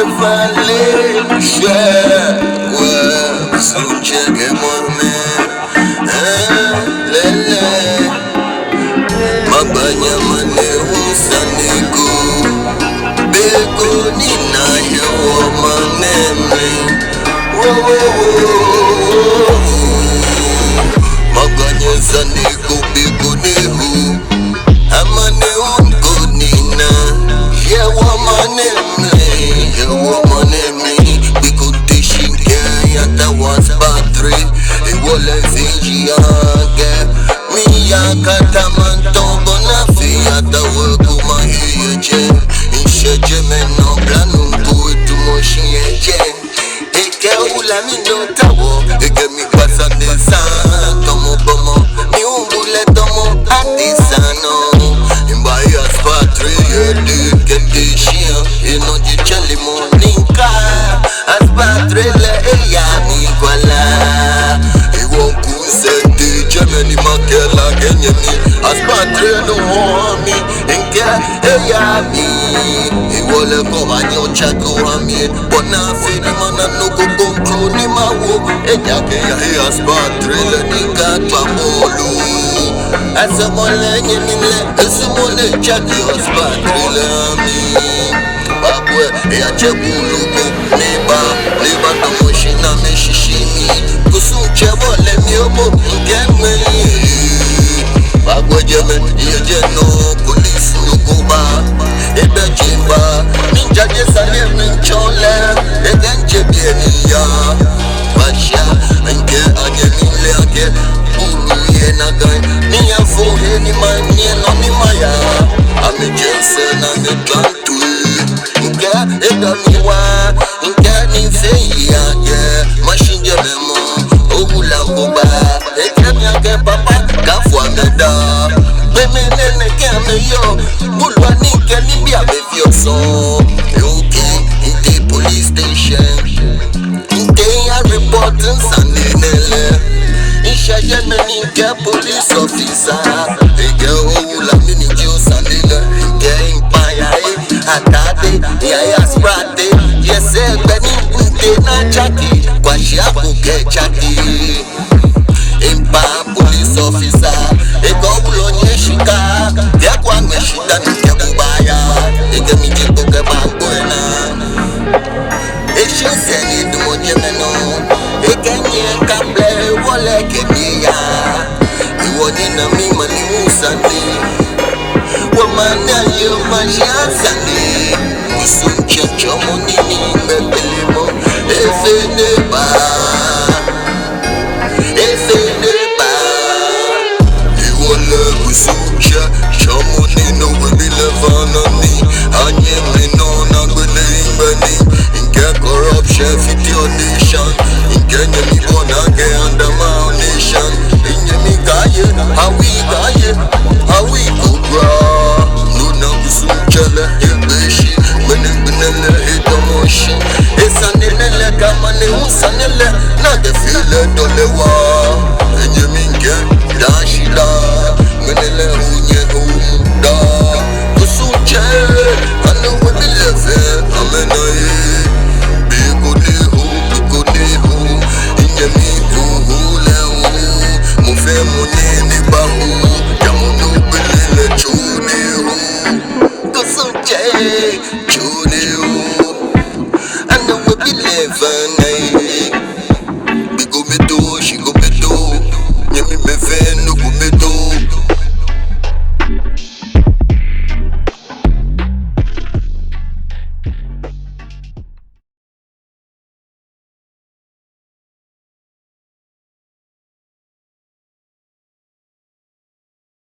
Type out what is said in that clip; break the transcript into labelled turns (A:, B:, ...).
A: vale share wa sunchege morme lele mabanya mane usaniku beko nina yo maneme mabanya zaniku beko nehu amane unko nina yewa maneme Kata mantongo na fiya da wego mahiyeje Insheje meno blanu kuitu moshiyeje Eke ula mino tawo Eke mi kwasa nesa Tomo bomo Mi umbule tomo atisano Imbayi aspatri yedi Kendishia Ino jicheli moninka Aspatri le eya mi kwala Iwo kuseti Jemeni makela genyemi Aspatre no homi Inke eya mi Iwole koma nyocha kuhami Bona fini mana nuko konkro ni mawo Eja ke ya he aspatre le nika twabolu Asamole nyemile Esumole chaki aspatre le ami Babwe eya chebuluko Neba tomoshina me shishimi Kusunchebo le miobo Nkeme Bagwejeme yeje no police no goba Ebe jimba Ninja jesale minchole Egenje bieniya Basha Enke anyemile ake Ulu ye nagay Niya fohe ni manye no ni maya Ame jense na me plantu Nke ega miwa Nke ni feya Mashinje memo Ogula goba Eke miake papa Kafwa meda Beme nene keme yo Bulwa nike libya bevyo so Yoke Inte police station Inte ya report Nsane nele Isha jeme nike police officer Ege oula mini jio sanile Ege impaya Atade ya sprate Yese beni nte na chaki Kwa shiaku ke chaki Impa police officer Ego ulo nyeshika Vyakwa mweshida nike kubaya Ege mijiko ke bangwena Eshe seni dumo jemeno Ege nye kable wole kemiya Iwo nina mima ni usani Wamana yo majia sani Usunche chomo nini mebelimo Efe neba Usucha, chamoni no wibile vanani Anye mino na gwele imbeni Inke corruption fit your nation Inke nye mi bonage under my nation Inye mi gaye, how we go bra Nuna usucha le hebeshi Mwene binele hidomoshi Esanele kamane usanele Nage file dolewa Inye minge dashila Menele unye umda Kusuche Anu webe leve Amenaye Biko nehu Inye mi lehu Mufe munene bahu Yamunu belele chunehu Kusuche Chunehu Anu webe leve